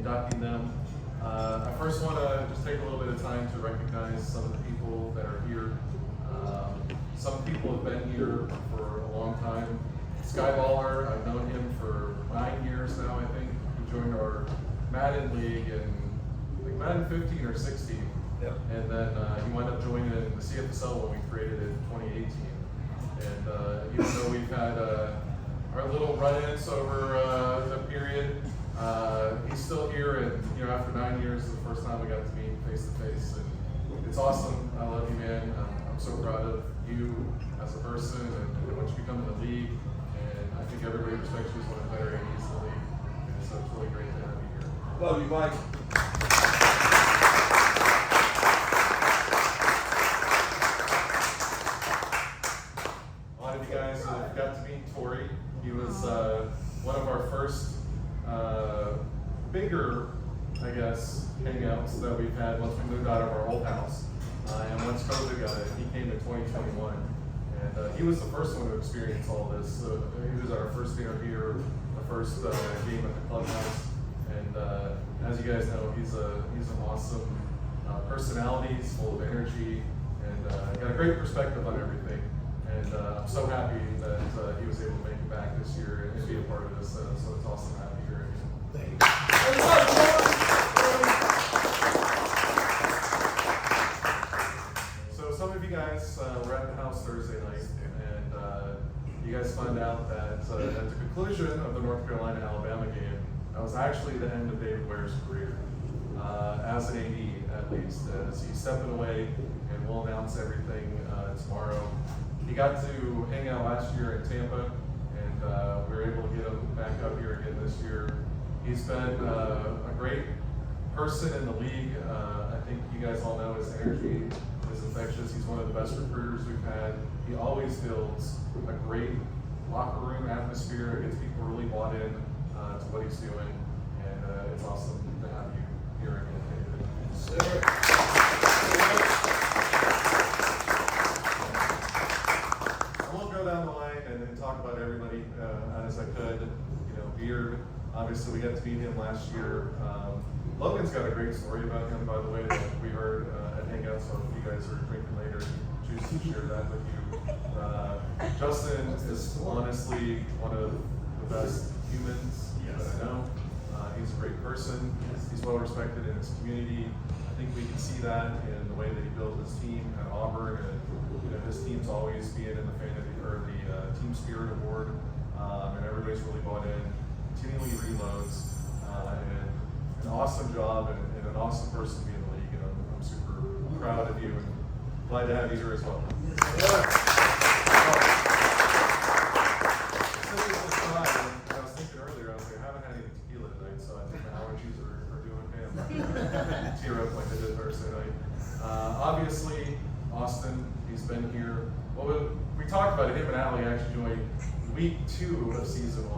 inducting them. I first want to just take a little bit of time to recognize some of the people that are here. Some people have been here for a long time. Skyballer, I've known him for 9 years now, I think. He joined our Madden League in like Madden 15 or 16. Yep. And then he wound up joining the CFSL when we created it in 2018. And even though we've had our little run-ins over the period, he's still here. And after 9 years, is the first time we got to meet face to face. And it's awesome. I love you, man. I'm so proud of you as a person and what you become in the league. And I think everybody respects you as one of the better ADs in the league. And so it's really great to have you here. Love you, Mike. A lot of you guys got to meet Tori. He was one of our first bigger, I guess, hangouts that we've had once we moved out of our old house. And once COVID got it, he came in 2021. And he was the first one to experience all this. He was our first dinner here, the first game at the clubhouse. And as you guys know, he's an awesome personality. He's full of energy and got a great perspective on everything. And I'm so happy that he was able to make it back this year and be a part of this. So it's awesome to have you here again. Thank you. So some of you guys were at the house Thursday night, and you guys found out that at the conclusion of the North Carolina-Alabama game, that was actually the end of David Ware's career, as an AD at least, as he's stepping away, and we'll announce everything tomorrow. He got to hang out last year in Tampa, and we were able to get him back up here again this year. He's been a great person in the league. I think you guys all know his energy is infectious. He's one of the best recruiters we've had. He always builds a great locker room atmosphere. It gets people really bought in to what he's doing, and it's awesome to have you here again, David. I won't go down the line and talk about everybody as I could. Beard, obviously we got to meet him last year. Logan's got a great story about him, by the way, that we heard at Hangout, so if you guys are drinking later, choose to share that with you. Justin is honestly one of the best humans that I know. He's a great person. He's well respected in his community. I think we can see that in the way that he built his team at Auburn, and his team's always being in the Team Spirit Award, and everybody's really bought in. Continually reloads, and an awesome job and an awesome person to be in the league, and I'm super proud of you and glad to have you here as well. I was thinking earlier, I was like, I haven't had any tequila tonight, so I think my allergies are doing him. Tear up like I did Thursday night. Obviously, Austin, he's been here. Well, we talked about it. Him and Allie actually joined week 2 of season 1.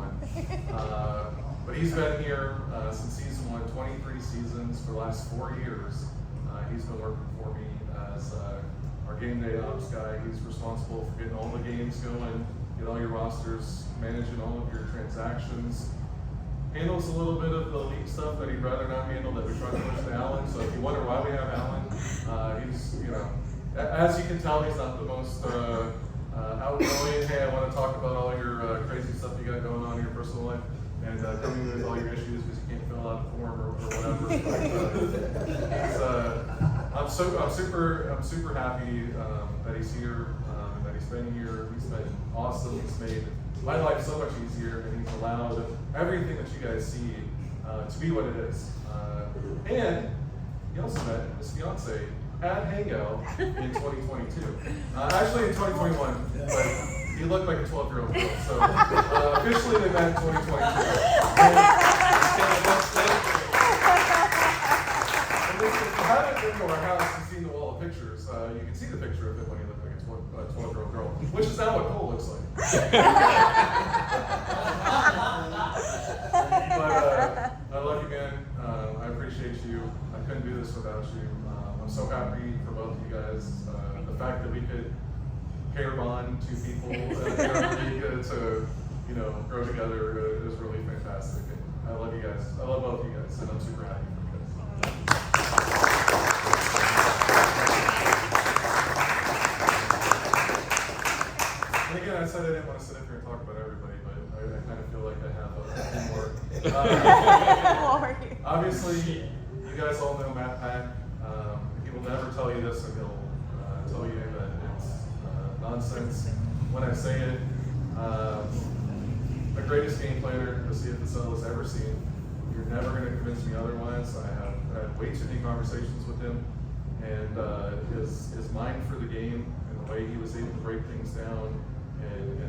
But he's been here since season 1, 23 seasons for the last 4 years. He's been working for me as our game day ops guy. He's responsible for getting all the games going, get all your rosters, managing all of your transactions. Handles a little bit of the league stuff that he'd rather not handle that we try to push to Alan. So if you wonder why we have Alan, he's, as you can tell, he's not the most outgoing. Hey, I want to talk about all your crazy stuff you got going on in your personal life, and tell me with all your issues because you can't fill out a form or whatever. I'm super happy that he's here, and that he's been here. He's been awesome. He's made my life so much easier, and he's allowed everything that you guys see to be what it is. And he also met his fiance at Hangout in 2022. Actually in 2021, but he looked like a 12-year-old girl. So officially they met in 2022. And if you haven't been to our house and seen the wall of pictures, you can see the picture of him when he looked like a 12-year-old girl, which is now what Cole looks like. But I love you, man. I appreciate you. I couldn't do this without you. I'm so happy for both of you guys. The fact that we could pair bond two people to grow together is really fantastic. And I love you guys. I love both of you guys, and I'm super happy for you guys. And again, I said I didn't want to sit up here and talk about everybody, but I kind of feel like I have a few more. Obviously, you guys all know Matt Pack. He will never tell you this, and he'll tell you that it's nonsense when I say it. The greatest game player the CFSL has ever seen. You're never going to convince me otherwise. I have had way too many conversations with him, and his mind for the game and the way he was able to break things down and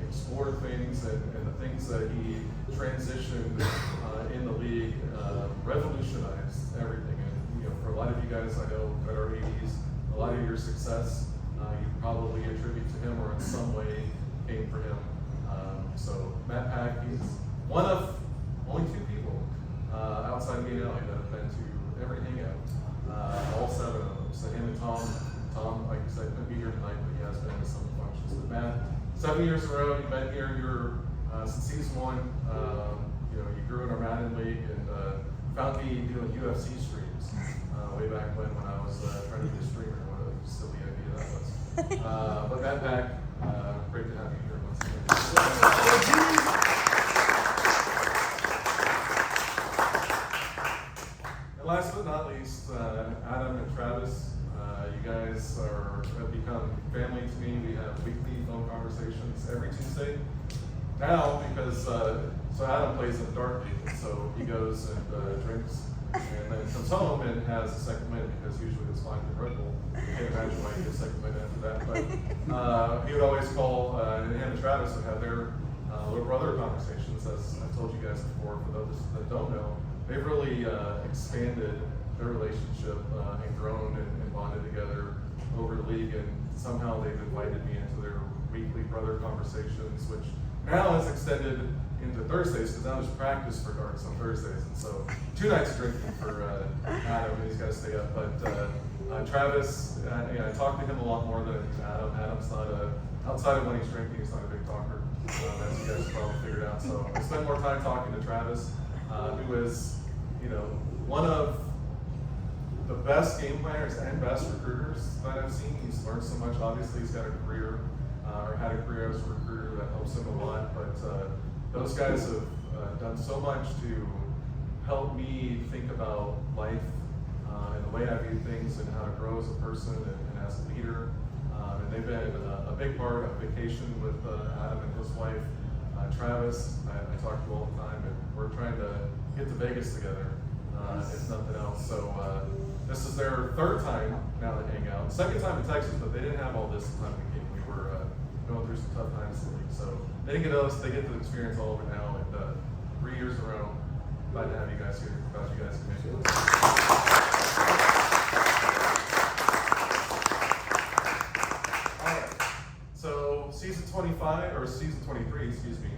explore things and the things that he transitioned in the league revolutionized everything. And for a lot of you guys I know that are 80s, a lot of your success you probably attribute to him or in some way came for him. So Matt Pack, he's one of only 2 people outside of me and Ellie that have been to every hangout, all 7 of them. So him and Tom, like you said, couldn't be here tonight, but he has been to some of the functions. But Matt, 7 years in a row, you've been here. You're since season 1. You grew in our Madden league and found me doing UFC streams way back when I was trying to be a streamer. What a silly idea that was. But Matt Pack, great to have you here once again. And last but not least, Adam and Travis, you guys have become family to me. We have weekly phone conversations every Tuesday. Now, because so Adam plays in the dark league, so he goes and drinks, and then comes home and has a second win because usually it's fine with Red Bull. You can't imagine why he gets a second win after that. But he would always call, and him and Travis would have their little brother conversations. As I told you guys before, for those that don't know, they've really expanded their relationship and grown and bonded together over the league, and somehow they've invited me into their weekly brother conversations, which now has extended into Thursdays because now there's practice for darts on Thursdays, and so 2 nights of drinking for Adam, and he's got to stay up. But Travis, I talk to him a lot more than Adam. Adam's not outside of when he's drinking, he's not a big talker, as you guys have probably figured out. So I spend more time talking to Travis, who is, one of the best game planners and best recruiters that I've seen. He's learned so much. Obviously, he's got a career, or had a career as a recruiter that helps him a lot. But those guys have done so much to help me think about life and the way I view things and how to grow as a person and as a leader. And they've been a big part of vacation with Adam and his wife, Travis. I talk to all the time, and we're trying to get to Vegas together, if nothing else. So this is their 3rd time now to hang out. 2nd time in Texas, but they didn't have all this time we came. We were going through some tough times in the league. So they didn't get us. They get to experience all of it now, and 3 years in a row. Glad to have you guys here. Glad you guys can make it. All right. So season 25 or season 23, excuse me.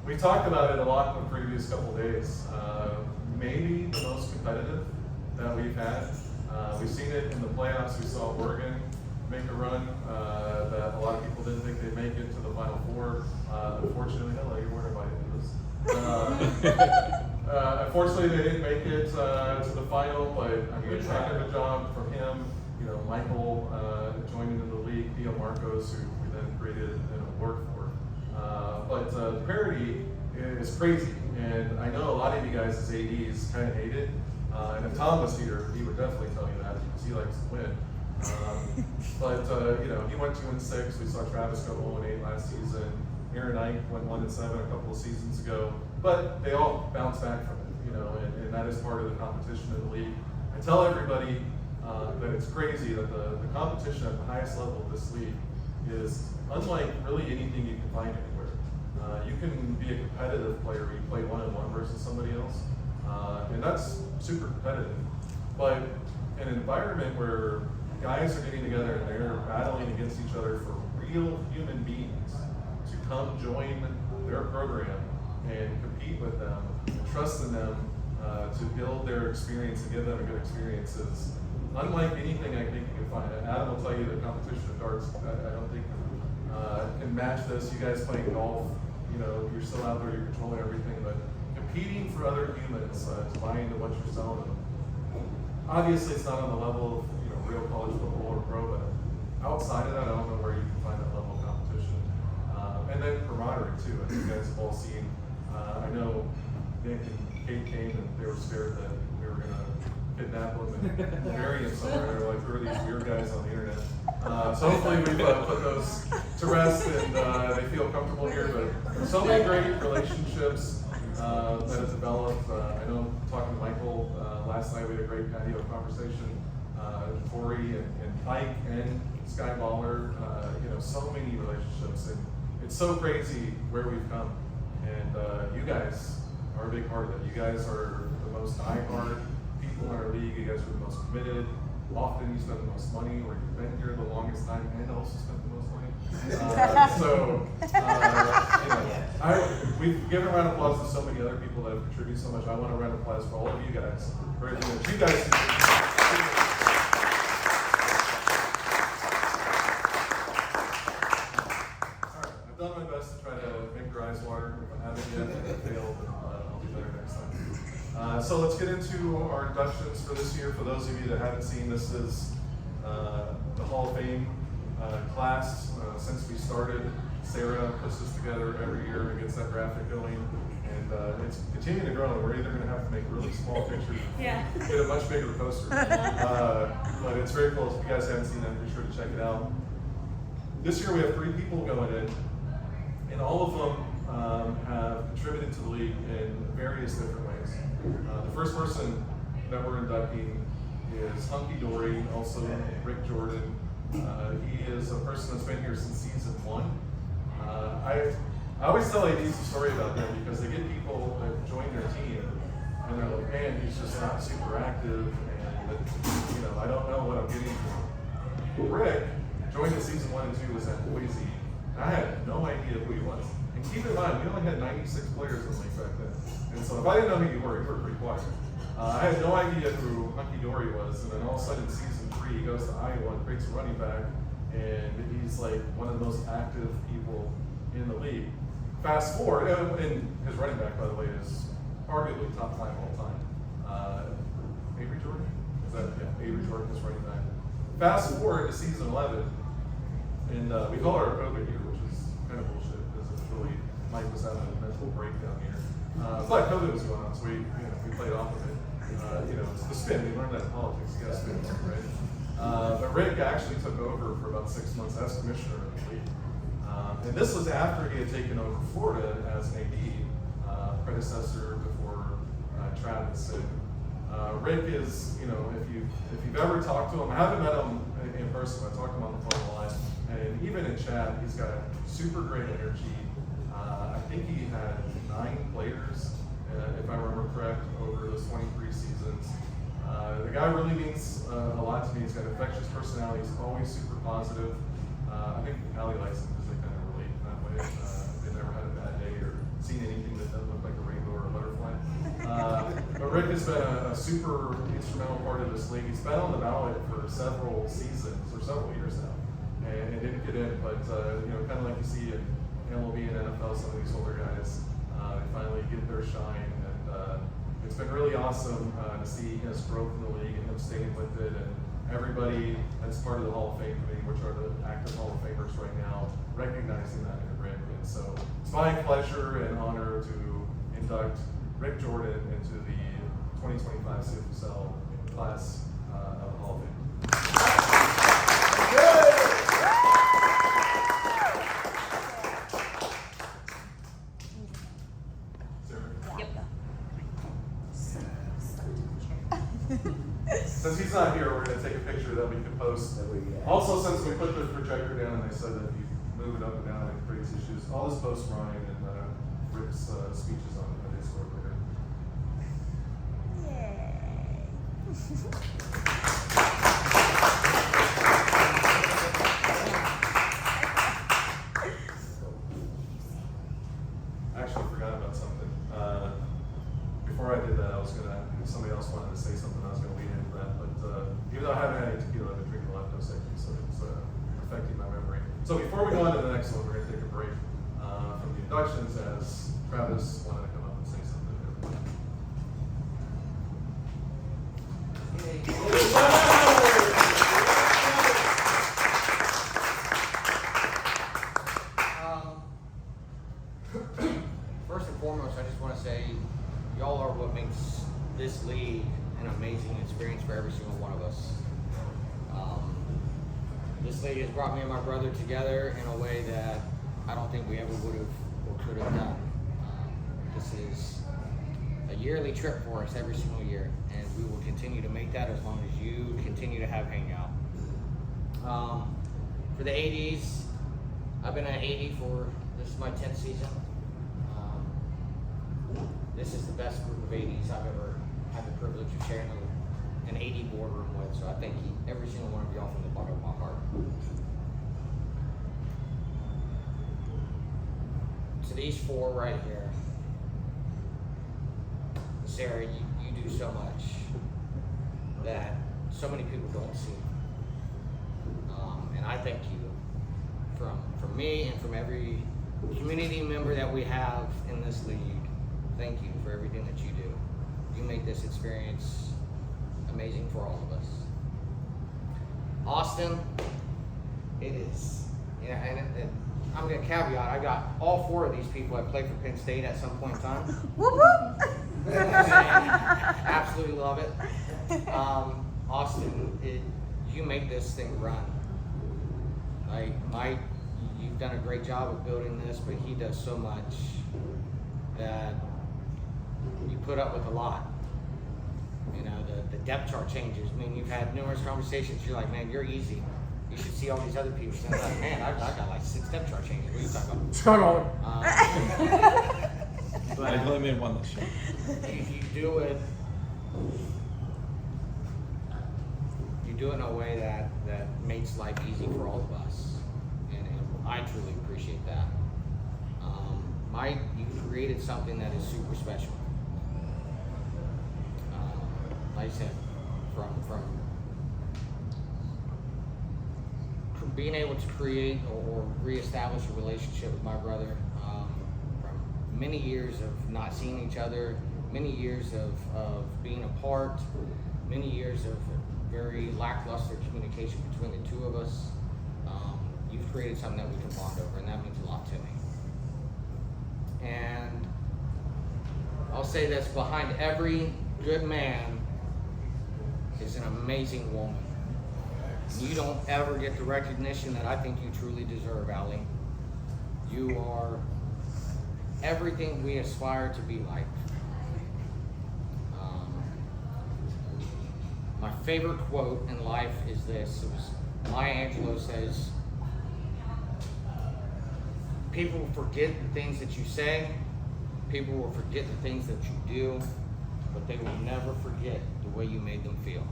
We talked about it a lot in the previous couple of days. Maybe the most competitive that we've had. We've seen it in the playoffs. We saw Oregon make a run that a lot of people didn't think they'd make it to the Final Four. Unfortunately, hello, you weren't invited to this. Unfortunately, they didn't make it to the final, but I mean, a heck of a job from him. Michael joined into the league, Theo Marcos, who we then created an award for. But the parity is crazy, and I know a lot of you guys as ADs kind of hate it. And if Tom was here, he would definitely tell you that because he likes to win. But he went 2-6. We saw Travis go 0-8 last season. Aaron Knight went 1-7 a couple of seasons ago. But they all bounced back from it, and that is part of the competition in the league. I tell everybody that it's crazy that the competition at the highest level of this league is unlike really anything you can find anywhere. You can be a competitive player where you play 1-on-1 versus somebody else, and that's super competitive. But in an environment where guys are getting together and they're battling against each other for real human beings to come join their program and compete with them and trust in them to build their experience and give them a good experience is unlike anything I think you can find. And Adam will tell you the competition of darts, I don't think can match this. You guys playing golf, you know, you're still out there, you're controlling everything, but competing for other humans to buy into what you're selling them. Obviously, it's not on the level of, you know, real college football or pro, but outside of that, I don't know where you can find that level of competition. And then camaraderie too. I think you guys have all seen. I know Nick and Kate came and they were scared that we were gonna kidnap them and bury them somewhere. They're like, who are these weird guys on the internet? So hopefully we've put those to rest and they feel comfortable here. But so many great relationships that have developed. I know talking to Michael last night, we had a great patio conversation. Corey and Ike and Sky Baller, you know, so many relationships, and it's so crazy where we've come. And you guys are a big part of it. You guys are the most diehard people in our league. You guys are the most committed. Often you spend the most money, or you've been here the longest time and also spent the most money. You know, we've given a round of applause to so many other people that have contributed so much. I want a round of applause for all of you guys for everything that you guys do. I've done my best to try to make your eyes water. If I haven't yet, and I failed, then I'll do better next time. So let's get into our inductions for this year. For those of you that haven't seen, this is the Hall of Fame class. Since we started, Sarah puts this together every year and gets that graphic going. And it's continuing to grow, and we're either going to have to make really small pictures or get a much bigger poster. But it's very cool. If you guys haven't seen that, be sure to check it out. This year we have 3 people going in, and all of them have contributed to the league in various different ways. The first person that we're inducting is Hunky Dory, also Rick Jordan. He is a person that's been here since season 1. I always tell ADs a story about them because they get people that join their team and they're like, man, he's just not super active, and you know, I don't know what I'm getting from. Rick joined in season 1 and 2 was at Boise. I had no idea who he was. And keep in mind, we only had 96 players in the league back then. And so if I didn't know who you were pretty quiet. I had no idea who Hunky Dory was, and then all of a sudden in season 3, he goes to Iowa and creates a running back, and he's like one of the most active people in the league. Fast forward, and his running back, by the way, is arguably top 5 all time. Avery Jordan? Is that, yeah, Avery Jordan is running back. Fast forward to season 11, and we call it our COVID year, which is kind of bullshit, because it's really, Mike was having a mental breakdown here. But COVID was going on, so we played off of it. You know, it's the spin. We learned that in politics. You got to spin, right? But Rick actually took over for about 6 months as commissioner of the league. And this was after he had taken over Florida as an AD, predecessor before Travis. And Rick is, you know, if you've ever talked to him, I haven't met him in person. I talked to him on the phone a lot, and even in chat, he's got super great energy. I think he had 9 players, if I remember correct, over those 23 seasons. The guy really means a lot to me. He's got an infectious personality. He's always super positive. I think Allie likes him because they kind of relate in that way. They've never had a bad day or seen anything that doesn't look like a rainbow or a butterfly. But Rick has been a super instrumental part of this league. He's been on the ballot for several seasons or several years now, and didn't get in. But you know, kind of like you see in MLB and NFL, some of these older guys, they finally get their shine, and it's been really awesome to see his growth in the league and him staying with it, and everybody that's part of the Hall of Fame committee, which are the active Hall of Famers right now, recognizing that in Rick. And so it's my pleasure and honor to induct Rick Jordan into the 2025 CFSL class of the Hall of Fame. Since he's not here, we're going to take a picture that we can post. Also, since we put the projector down and they said that if you move it up and down, it creates issues, I'll just post Ryan and Rick's speeches on Discord later. Yay! I actually forgot about something. Before I did that, I was going to, if somebody else wanted to say something, I was going to lead into that. But even though I haven't had any tequila, I've been drinking a lot of Cosecha, so it's affecting my memory. So before we go on to the next one, we're going to take a break from the inductions as Travis wanted to come up and say something to everybody. First and foremost, I just want to say y'all are what makes this league an amazing experience for every single one of us. This league has brought me and my brother together in a way that I don't think we ever would have or could have done. This is a yearly trip for us every single year, and we will continue to make that as long as you continue to have Hangout. For the 80s, I've been an 80 for, this is my 10th season. This is the best group of 80s I've ever had the privilege of sharing an 80 boardroom with, so I thank you, every single one of y'all from the bottom of my heart. To these four right here, Sarah, you do so much that so many people don't see. And I thank you from me and from every community member that we have in this league. Thank you for everything that you do. You make this experience amazing for all of us. Austin, it is, you know, and I'm gonna caveat, I got all four of these people that played for Penn State at some point in time. Whoop whoop. Absolutely love it. Austin, you make this thing run. Like Mike, you've done a great job of building this, but he does so much that you put up with a lot. You know, the depth chart changes. I mean, you've had numerous conversations. You're like, man, you're easy. You should see all these other people. And I'm like, man, I got like 6 depth chart changes. What are you talking about? Start on. But I only made one this year. you do it. You do it in a way that makes life easy for all of us, and I truly appreciate that. Mike, you created something that is super special. Like I said, from being able to create or reestablish a relationship with my brother, from many years of not seeing each other, many years of being apart, many years of very lackluster communication between the two of us. You've created something that we can bond over, and that means a lot to me. And I'll say this, behind every good man is an amazing woman. You don't ever get the recognition that I think you truly deserve, Allie. You are everything we aspire to be like. My favorite quote in life is this. It was Maya Angelou says, people will forget the things that you say, people will forget the things that you do, but they will never forget the way you made them feel.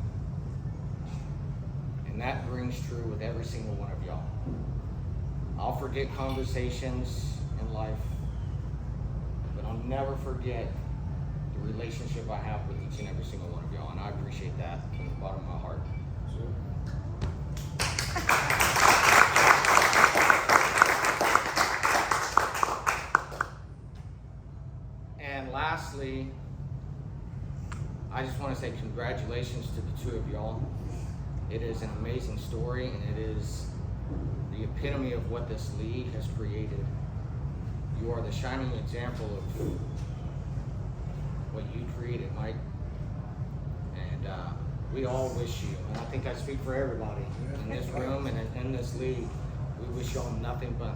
And that rings true with every single one of y'all. I'll forget conversations in life, but I'll never forget the relationship I have with each and every single one of y'all, and I appreciate that from the bottom of my heart. And lastly, I just want to say congratulations to the two of y'all. It is an amazing story, and it is the epitome of what this league has created. You are the shining example of what you created, Mike. And we all wish you, and I think I speak for everybody in this room and in this league, we wish y'all nothing but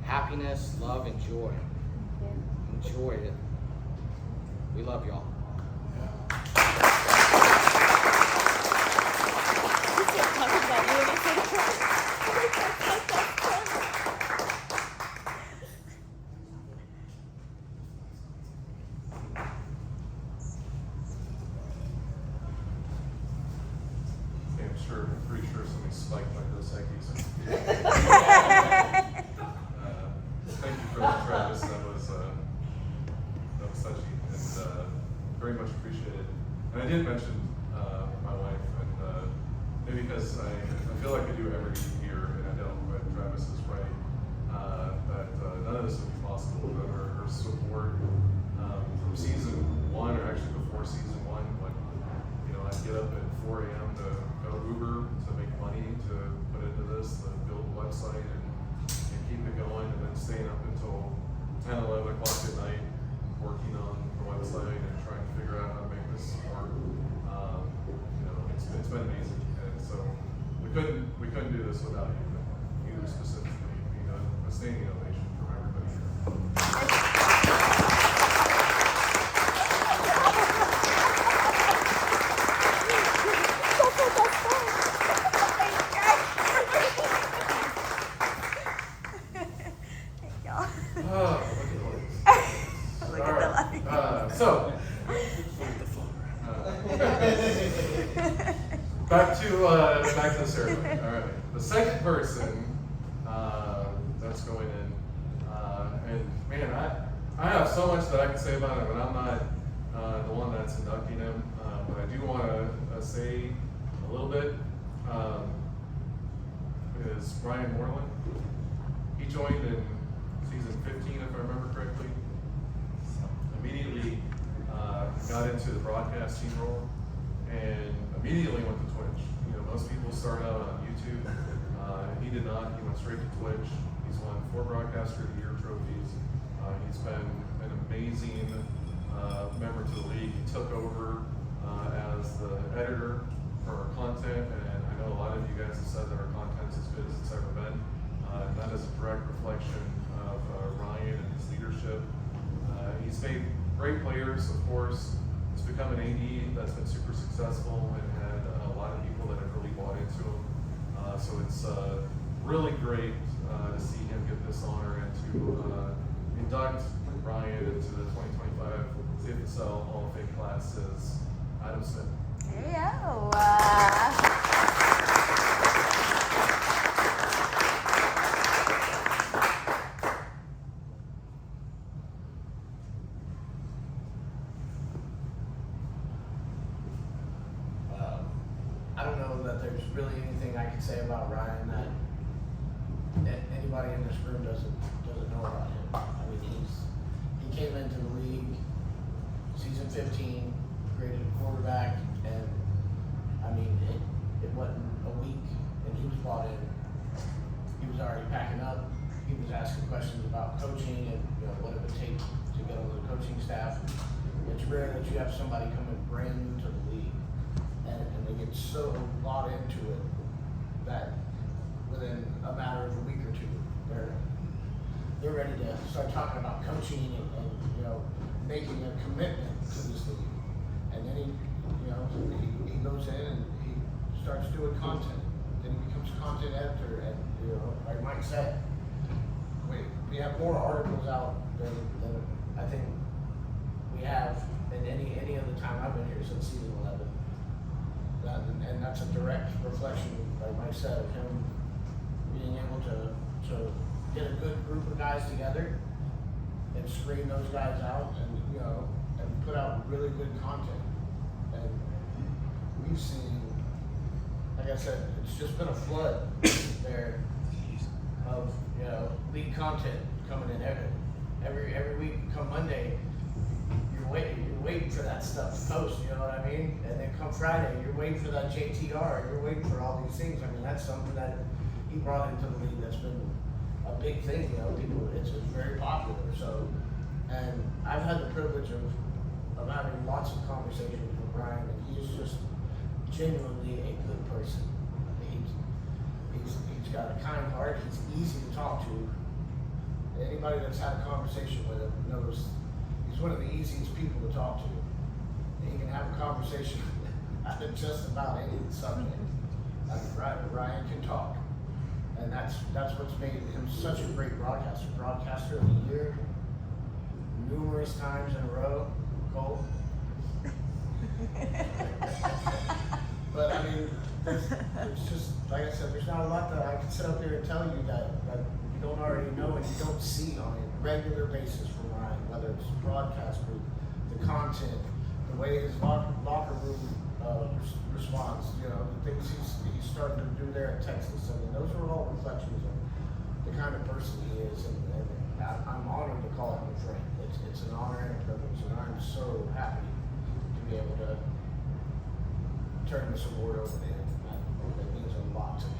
happiness, love, and joy. Enjoy it. We love y'all. I'm pretty sure somebody spiked my Cosecha's. Thank you for that, Travis. That was touchy and very much appreciated. And I did mention my wife, and maybe because I feel like I do every year, and I don't, but Travis is right, that none of this would be possible possible with her support from season 1, or actually before season 1, when I'd get up at 4 a.m. to go Uber to make money to put into this, to build a website and keep it going, and then staying up until 10, 11 o'clock at night working on the website and trying to figure out how to make this work. It's been amazing, and so we couldn't do this without you specifically being a standing ovation from everybody here. Back to the ceremony. All right. The second person that's going in, and man, I have so much that I can say about him, and I'm not the one that's inducting him, but I do want to say a little bit. Is Brian Moreland? He joined in season 15, if I remember correctly. Immediately got into the broadcasting role, and immediately went to Twitch. Most people start out on YouTube. He did not. He went straight to Twitch. He's won 4 Broadcaster of the Year trophies. He's been an amazing member to the league. He took over as the editor for our content, and I know a lot of you guys have said that our content's as good as it's ever been. And that is a direct reflection of Ryan and his leadership. He's made great players, of course. He's become an AD that's been super successful and had a lot of people that have really bought into him. So it's really great to see him get this honor and to induct Ryan into the 2025 CFSL Hall of Fame class as Adam Smith. There you go. I don't know that there's really anything I can say about Ryan that anybody in this room doesn't know about him. I mean, he came into the league season 15, graded quarterback, and I mean it wasn't a week, and he was brought in. He was already packing up. He was asking questions about coaching and what it would take to get on the coaching staff. It's rare that you have somebody come in brand new to the league. And they get so bought into it that within a matter of a week or two, they're ready to start talking about coaching and making a commitment to this league. And then he goes in and he starts doing content. Then he becomes a content editor, and like Mike said, we have more articles out than I think we have in any other time I've been here since season 11. And that's a direct reflection, like Mike said, of him being able to get a good group of guys together and screen those guys out and put out really good content. And we've seen, like I said, it's just been a flood there of league content coming in every week. Come Monday, you're waiting for that stuff to post, you know what I mean? And then come Friday, you're waiting for that JTR, you're waiting for all these things. I mean, that's something that he brought into the league that's been a big thing, people, it's very popular. So, and I've had the privilege of having lots of conversations with Brian, and he's just genuinely a good person. He's got a kind heart, he's easy to talk to. Anybody that's had a conversation with him knows he's one of the easiest people to talk to. And he can have a conversation on just about any subject. I mean, Ryan can talk. And that's what's made him such a great broadcaster. Broadcaster of the year, numerous times in a row. Cole. But I mean, there's just, like I said, there's not a lot that I can sit up here and tell you that you don't already know and you don't see on a regular basis from Ryan, whether it's broadcast group, the content, the way his locker room responds, the things he's starting to do there at Texas. I mean, those are all reflections of the kind of person he is, and I'm honored to call him a friend. It's an honor and a privilege, and I'm so happy to be able to turn this award over to him. That means a lot to me.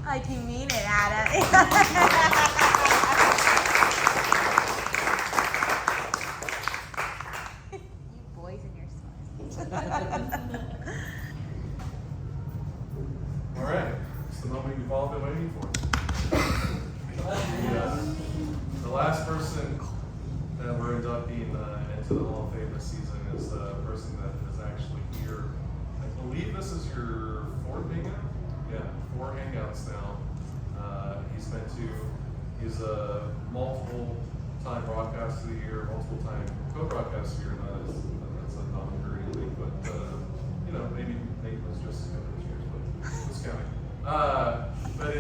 Like you mean it, Adam. You boys and your smiles. All right, it's the moment you've all been waiting for. The last person that we're inducting into the Hall of Fame this season is the person that is actually here. I believe this is your fourth hangout? Yeah, 4 hangouts now. He's a multiple time broadcast of the year, multiple time co-broadcast of the year. That's a non-very league, but maybe Nate was just as good this year, but who's counting? But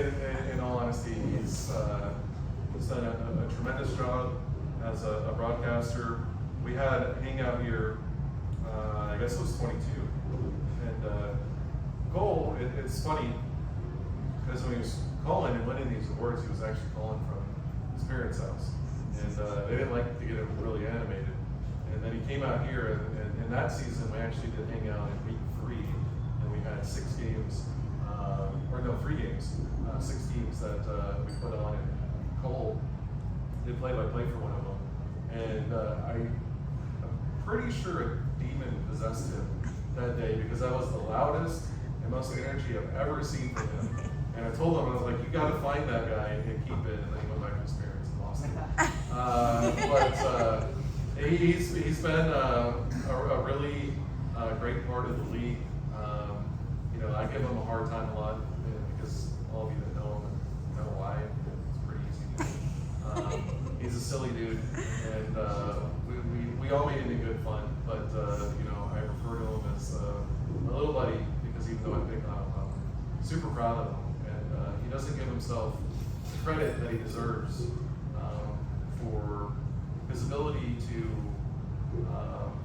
in all honesty, he's done a tremendous job as a broadcaster. We had a hangout here, I guess it was 22, and Cole, it's funny, because when he was calling and winning these awards, he was actually calling from his parents' house. And they didn't like to get him really animated. And then he came out here, and in that season, we actually did hang out in week 3, and we had 6 games, 3 games, 6 teams that we put on, and Cole did play-by-play for one of them. And I'm pretty sure a demon possessed him that day, because that was the loudest and most energy I've ever seen from him. And I told him, I was like, you got to find that guy and keep it. And then he went back to his parents and lost it. But he's been a really great part of the league. I give him a hard time a lot because all of you that know him know why. It's pretty easy. He's a silly dude, and we all made it in good fun. But I refer to him as my little buddy, because even though I pick on him, I'm super proud of him. He doesn't give himself the credit that he deserves for his ability to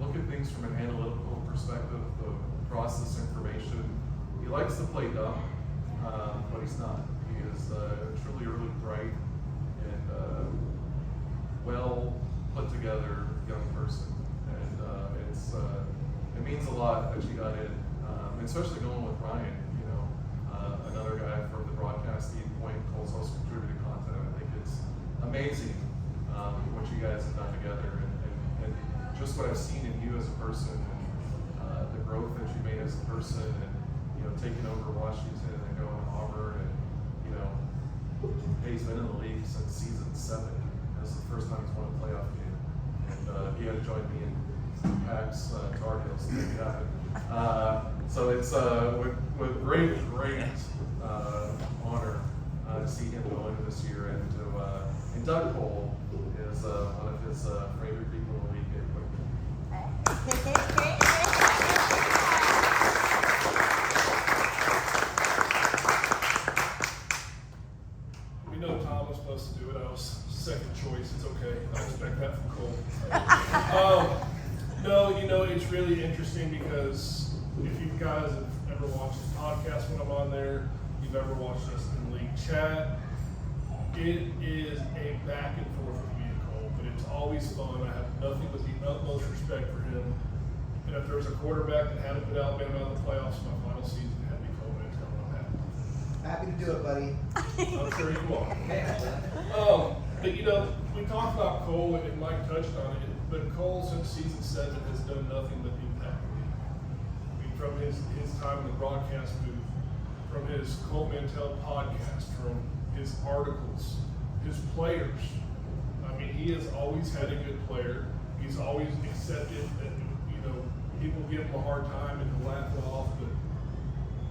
look at things from an analytical perspective, to process information. He likes to play dumb, but he's not. He is truly a really bright and well put together young person, and it means a lot that she got in, especially going with Ryan. Another guy from the broadcast viewpoint. Cole's also contributed content. I think it's amazing what you guys have done together, and just what I've seen in you as a person, and the growth that you made as a person, and taking over Washington and going to Auburn, and he's been in the league since season 7. This is the first time he's won a playoff game, and he had to join me in Pack's Tar Heels to make it happen. So it's with great honor to see him go into this year, and to induct Cole is one of his favorite people in the league. We know Tom was supposed to do it. I was second choice. It's okay. I expect that from Cole. No, it's really interesting, because if you guys have ever watched this podcast when I'm on there, you've ever watched us in league chat, it is a back and forth with me and Cole, but it's always fun. I have nothing but the utmost respect for him. And if there was a quarterback that hadn't put Alabama out of the playoffs in my final season, it had to be Cole Mantell. I'm happy. Happy to do it, buddy. I'm sure you are. But we talked about Cole, and Mike touched on it, but Cole since season 7 has done nothing but impact me. I mean, from his time in the broadcast booth, from his Cole Mantell podcast, from his articles, his players. I mean, he has always had a good player. He's always accepted that, people give him a hard time and to laugh it off, but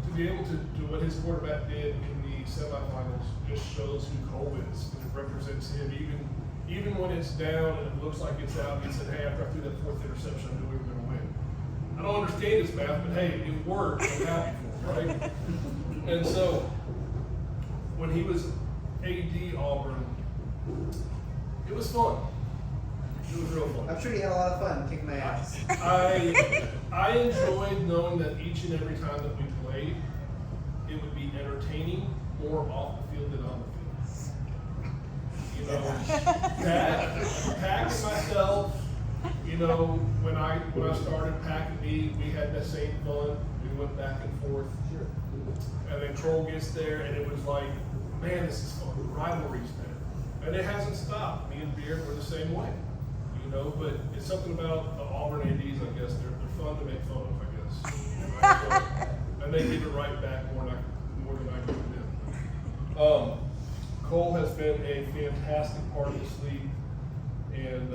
to be able to do what his quarterback did in the semifinals just shows who Cole is. It represents him even when it's down and it looks like it's out, he said, hey, after I threw that fourth interception, I knew we were going to win. I don't understand his math, but hey, it worked. I'm happy for him, right? And so, when he was AD Auburn, it was fun. It was real fun. I'm sure you had a lot of fun kicking my ass. I enjoyed knowing that each and every time that we played, it would be entertaining more off the field than on the field. You know, Pack and myself, you know, when I started, Pack and me, we had the same fun. We went back and forth. And then Cole gets there, and it was like, man, this is fun. The rivalry's there. And it hasn't stopped. Me and Beard were the same way. You know, but it's something about the Auburn ADs, I guess. They're fun to make fun of, I guess. And they give it right back more than I give them. Cole has been a fantastic part of this league. And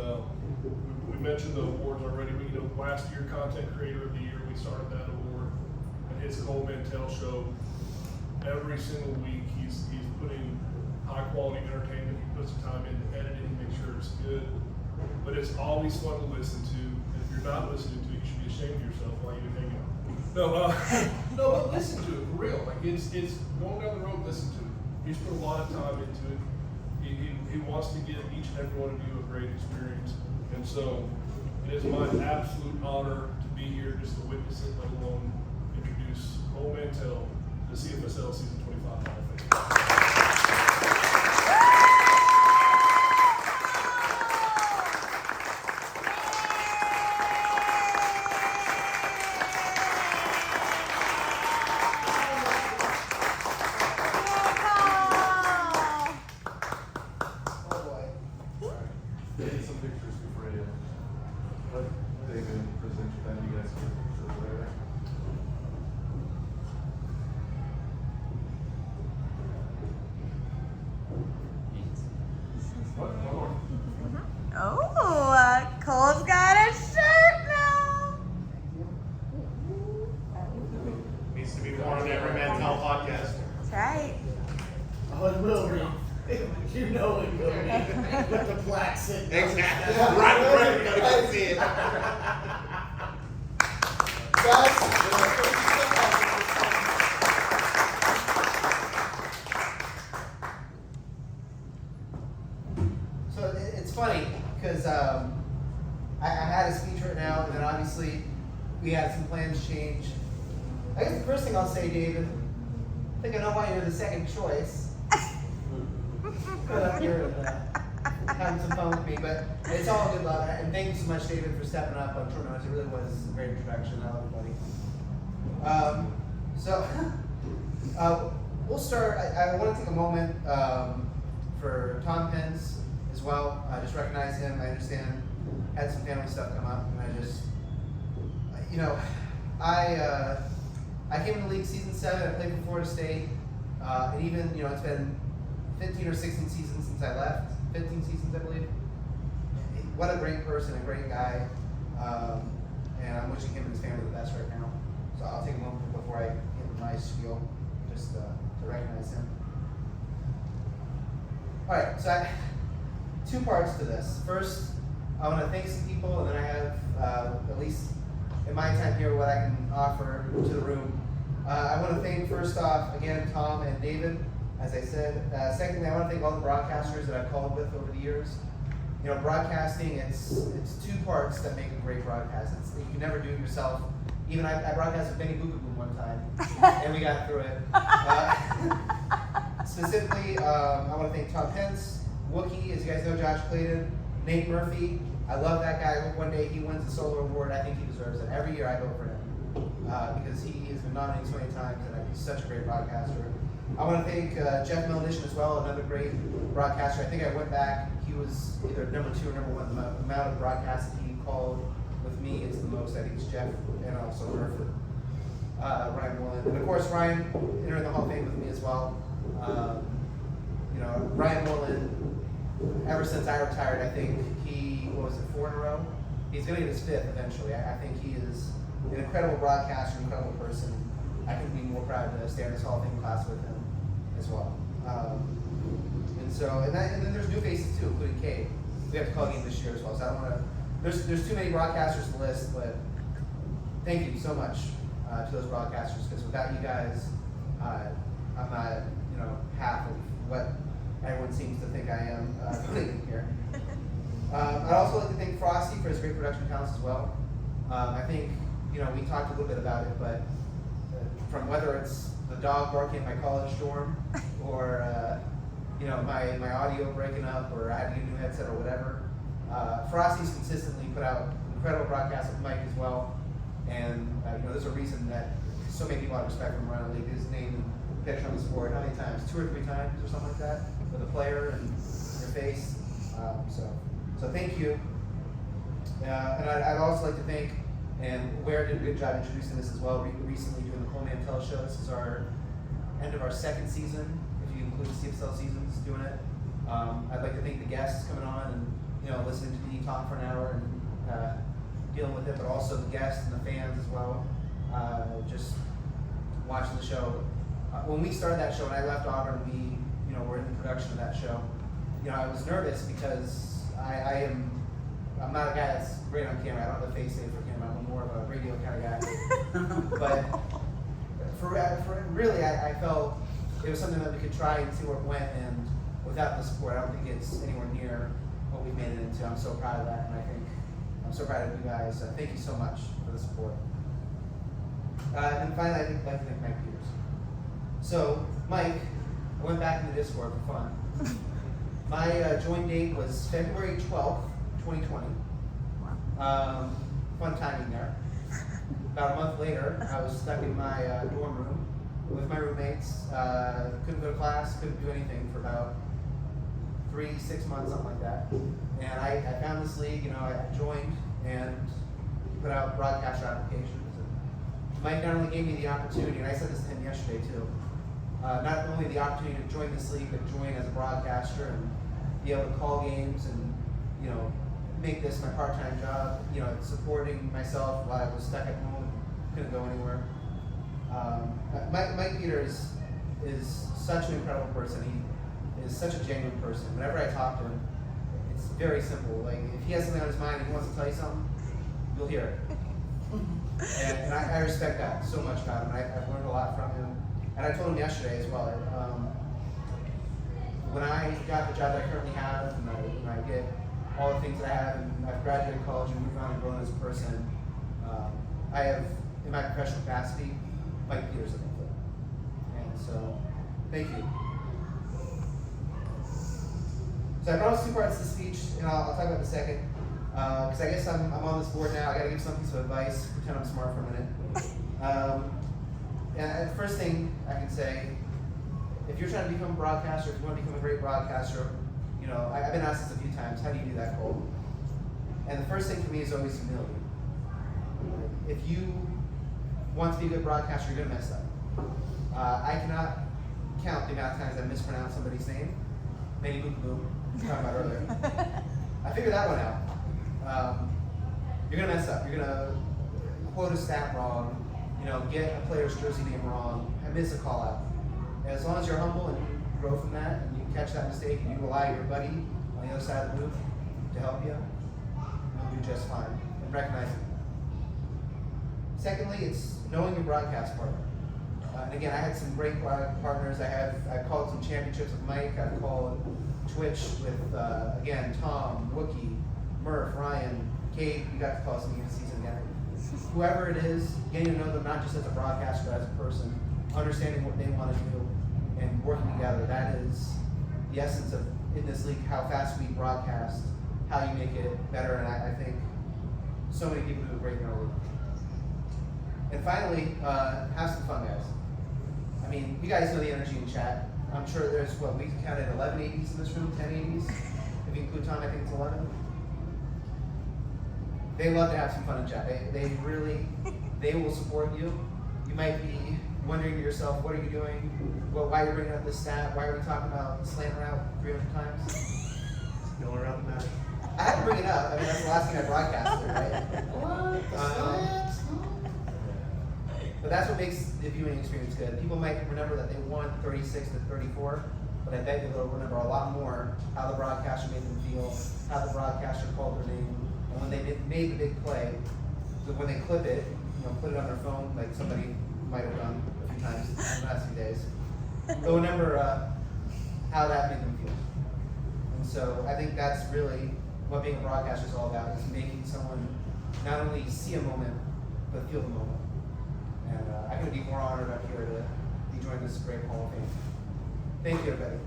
we mentioned the awards already, but you know, last year, Content Creator of the Year, we started that award. And his Cole Mantell show, every single week, he's putting high quality entertainment. He puts the time into editing, make sure it's good. But it's always fun to listen to. And if you're not listening to it, you should be ashamed of yourself while you're hanging out. No, but listen to it for real. Like it's going down the road, listen to it. He's put a lot of time into it. He wants to give each and every one of you a great experience. And so it is my absolute honor to be here just to witness it, let alone introduce Cole Mantell to the CFSL Season 25 Hall of Fame. Get some pictures before you let David present you. Then you guys can pictures later. What? One more. Oh, Cole's got a shirt now. Needs to be worn on every Mantell podcast. That's right. Oh, it will be. You know it will be. With the plaque sitting. Exactly. Right where you're gonna see it. So it's funny because I had a speech written out, and then obviously we had some plans change. I guess the first thing I'll say, David, I think I know why you're the second choice. Put up here and having some fun with me, but it's all good love. And thank you so much, David, for stepping up on short notice. It really was a great introduction. I love everybody. We'll start. I want to take a moment for Tom Pence as well. I just recognize him. I understand had some family stuff come up, and I just, you know, I came into league season 7. I played for Florida State, and even, you know, it's been 15 or 16 seasons since I left. 15 seasons, I believe. What a great person, a great guy, and I'm wishing him and his family the best right now. So I'll take a moment before I give my spiel, just to recognize him. All right, so two parts to this. First, I want to thank some people, and then I have, at least in my time here, what I can offer to the room. I want to thank, first off, again, Tom and David, as I said. Secondly, I want to thank all the broadcasters that I've called with over the years. You know, broadcasting, it's two parts that make a great broadcast. You can never do it yourself. Even I broadcast with Benny Bookaboo one time, and we got through it. Specifically, I want to thank Tom Pence, Wookie, as you guys know, Josh Clayton, Nate Murphy. I love that guy. I hope one day he wins the Solar Award. I think he deserves it. Every year I vote for him because he has been nominated so many times, and he's such a great broadcaster. I want to thank Jeff Melnition as well, another great broadcaster. I think I went back. He was either number 2 or number 1. The amount of broadcasts that he called with me is the most. I think it's Jeff and also Murphy. Ryan Moreland. And of course, Ryan entered the Hall of Fame with me as well. You know, Ryan Moreland, ever since I retired, I think he, what was it, 4 in a row? He's going to get his 5th eventually. I think he is an incredible broadcaster, incredible person. I couldn't be more proud to stay in this Hall of Fame class with him as well. And then there's new faces too, including Kate. we have to call a game this year as well. So I don't want to. There's too many broadcasters to list, but thank you so much to those broadcasters, because without you guys, I'm not, half of what everyone seems to think I am completely here. I'd also like to thank Frosty for his great production talents as well. I think, we talked a little bit about it, but from whether it's the dog barking at my college dorm, or my audio breaking up, or I had to get a new headset or whatever, Frosty's consistently put out incredible broadcasts with Mike as well. And there's a reason that so many people have respect from around the league. His name and picture on the board, how many times? 2 or 3 times or something like that, with a player and your face. So thank you. And I'd also like to thank, and Ware did a good job introducing this as well recently doing the Cole Mantell show. This is our end of our 2nd season, if you include the CFSL seasons doing it. I'd like to thank the guests coming on and listening to me talk for an hour and dealing with it, but also the guests and the fans as well, just watching the show. When we started that show and I left Auburn, we were in the production of that show. I was nervous because I'm not a guy that's great on camera. I don't have the face save for camera. I'm more of a radio kind of guy. But for really, I felt it was something that we could try and see where it went. And without the support, I don't think it's anywhere near what we made it into. I'm so proud of that, and I think I'm so proud of you guys. Thank you so much for the support. And finally, I'd like to thank Mike Peters. So, Mike, I went back in the Discord for fun. My join date was February 12th, 2020. Fun timing there. About a month later, I was stuck in my dorm room with my roommates. Couldn't go to class, couldn't do anything for about 3-6 months, something like that. And I found this league, I joined and put out broadcaster applications. And Mike not only gave me the opportunity, and I said this to him yesterday too, not only the opportunity to join this league, but join as a broadcaster and be able to call games and, make this my part-time job, supporting myself while I was stuck at home and couldn't go anywhere. Mike Peters is such an incredible person. He is such a genuine person. Whenever I talk to him, it's very simple. Like, if he has something on his mind and he wants to tell you something, you'll hear it. And I respect that so much about him. I've learned a lot from him. And I told him yesterday as well, when I got the job that I currently have, and when I get all the things that I have, and I've graduated college and moved on and grown as a person, I have, in my professional capacity, Mike Peters at my foot. And so, thank you. So I promised 2 parts to the speech, and I'll talk about it in a second. Because I guess I'm on this board now. I got to give some piece of advice. Pretend I'm smart for a minute. And the first thing I can say, if you're trying to become a broadcaster, if you want to become a great broadcaster, I've been asked this a few times. How do you do that, Cole? And the first thing for me is always humility. If you want to be a good broadcaster, you're going to mess up. I cannot count the amount of times I mispronounced somebody's name. Manny Boom Boom, we talked about earlier. I figured that one out. You're gonna mess up. You're gonna quote a stat wrong. Get a player's jersey name wrong. And miss a call out. And as long as you're humble and you grow from that, and you catch that mistake, and you rely on your buddy on the other side of the booth to help you, you'll do just fine. And recognize it. Secondly, it's knowing your broadcast partner. And again, I had some great partners. I've called some championships with Mike. I've called Twitch with, again, Tom, Wookie, Murph, Ryan, Kate. You got to call some of the season again. Whoever it is, getting to know them not just as a broadcaster, but as a person, understanding what they want to do, and working together. That is the essence of, in this league, how fast we broadcast, how you make it better, and I think so many people do a great job. And finally, have some fun, guys. I mean, you guys know the energy in chat. I'm sure there's, we counted 11 80s in this room, 10 80s. If you include Tom, I think it's 11. They love to have some fun in chat. They will support you. You might be wondering to yourself, what are you doing? Why are you bringing up this stat? Why are we talking about slant route 300 times? Going around the map. I had to bring it up. I mean, that's the last thing I broadcasted, right? But that's what makes the viewing experience good. People might remember that they won 36 to 34, but I bet you they'll remember a lot more how the broadcaster made them feel, how the broadcaster called their name, and when they made the big play, so when they clip it, put it on their phone, like somebody might have done a few times in the last few days. They'll remember how that made them feel. And so I think that's really what being a broadcaster is all about, is making someone not only see a moment, but feel the moment. And I couldn't be more honored up here to be joining this great Hall of Fame. Thank you, everybody.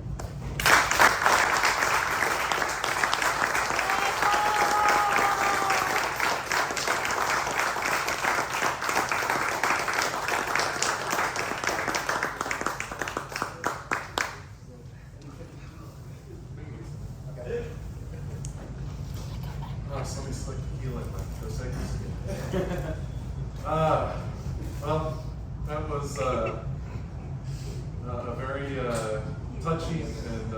Oh, somebody's like healing my Cosecha. Well, that was a very touching and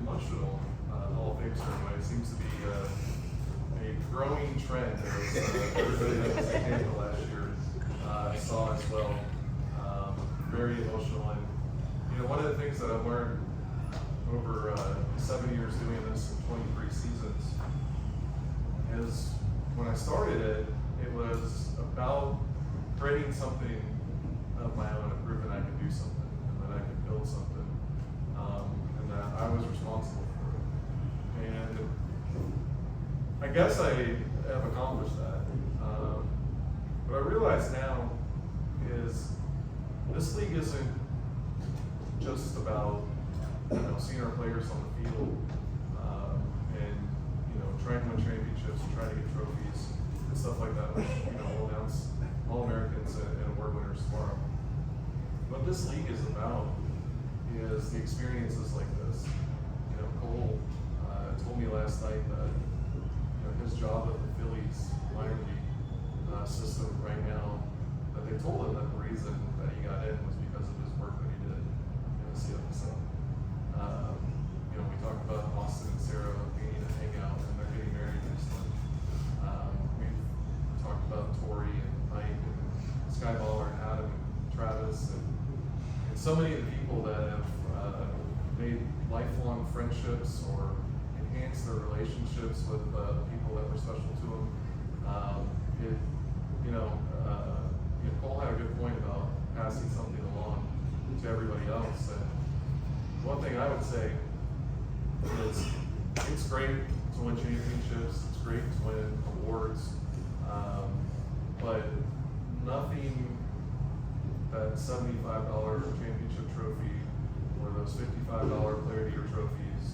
emotional Hall of Fame ceremony. It seems to be a growing trend, as everybody that was in Canada last year saw as well. Very emotional, and one of the things that I've learned over 7 years doing this and 23 seasons is when I started it, it was about creating something of my own and proving I could do something and that I could build something, and that I was responsible for it. And I guess I have accomplished that. What I realize now is this league isn't just about seeing our players on the field and trying to win championships and trying to get trophies and stuff like that, which we'll announce All-Americans and award winners tomorrow. What this league is about is the experiences like this. Cole told me last night that his job at the Phillies minor league system right now, that they told him that the reason that he got in was because of his work that he did in the CFSL. We talked about Austin and Sarah being at Hangout, and they're getting married next month. We've talked about Tori and Mike and Skyballer and Adam and Travis and so many of the people that have made lifelong friendships or enhanced their relationships with people that were special to them. Cole had a good point about passing something along to everybody else. And one thing I would say is it's great to win championships, it's great to win awards, but nothing that $75 championship trophy or those $55 player of the year trophies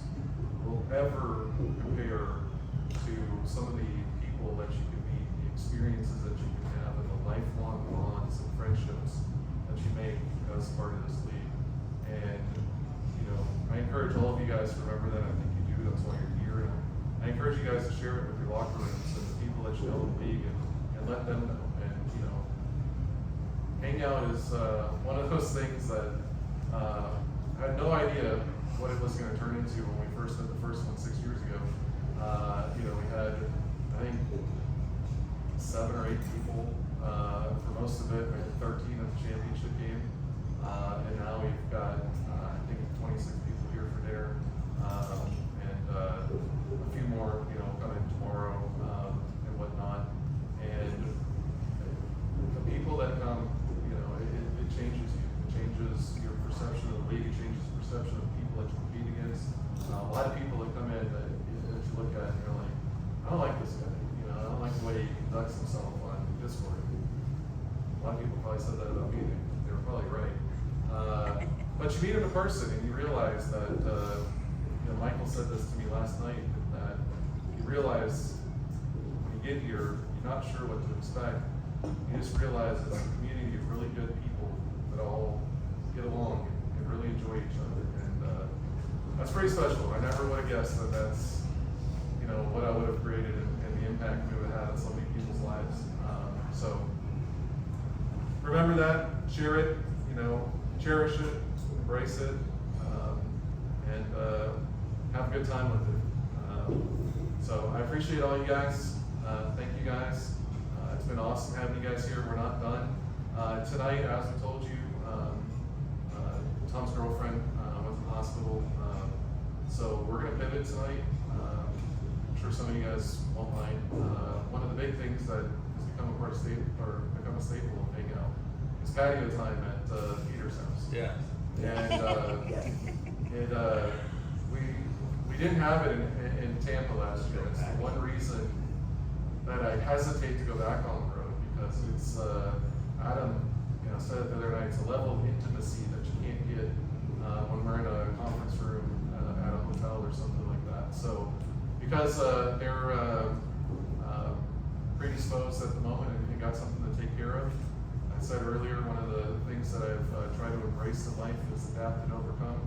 will ever compare to some of the people that you can meet, the experiences that you can have, and the lifelong bonds and friendships that you make as part of this league. And I encourage all of you guys to remember that. I think you do. That's why you're here. And I encourage you guys to share it with your locker rooms and the people that you know in the league, and let them know. And Hangout is one of those things that I had no idea what it was going to turn into when we first did the first one 6 years ago. We had, I think, 7 or 8 people for most of it. We had 13 at the championship game, and now we've got I think 26 people here for dinner, and a few more coming tomorrow and whatnot. And the people that come, it changes you. It changes your perception of the league. It changes the perception of the people that you compete against. A lot of people that come in that you look at and you're like, I don't like this guy. I don't like the way he conducts himself on Discord. A lot of people probably said that about me. They were probably right. But you meet him in person and you realize that, Michael said this to me last night, that you realize when you get here, you're not sure what to expect. You just realize it's a community of really good people that all get along and really enjoy each other. And that's pretty special. I never would have guessed that that's, what I would have created and the impact we would have on so many people's lives. So remember that, share it, cherish it, embrace it, and have a good time with it. So I appreciate all you guys. Thank you guys. It's been awesome having you guys here. We're not done. Tonight, as we told you, Tom's girlfriend went to the hospital. So we're gonna pivot tonight. I'm sure some of you guys won't mind. One of the big things that has become a staple of Hangout is patio time at Peter's house. Yeah. And we didn't have it in Tampa last year. It's the one reason that I hesitate to go back on the road, because it's Adam, said it the other night, it's a level of intimacy that you can't get when we're in a conference room at a hotel or something like that. So because they're predisposed at the moment and you got something to take care of, I said earlier, one of the things that I've tried to embrace in life is adapt and overcome.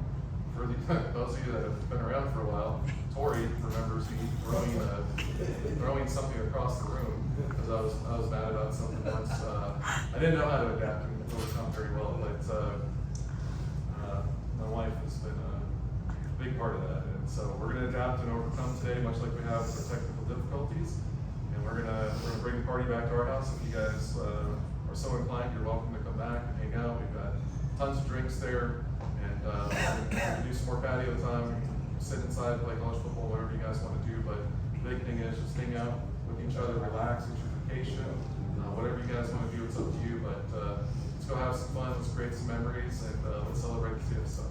For those of you that have been around for a while, Tori remembers me throwing something across the room because I was mad about something once. I didn't know how to adapt and overcome very well, but my wife has been a big part of that. And so we're going to adapt and overcome today, much like we have with our technical difficulties. And we're gonna bring the party back to our house. If you guys are so inclined, you're welcome to come back and hang out. We've got tons of drinks there, and we're gonna do some more patio time, sit inside, play college football, whatever you guys want to do. But the big thing is just hang out with each other, relax, it's your vacation. Whatever you guys want to do, it's up to you. But let's go have some fun, let's create some memories, and let's celebrate the CFSL.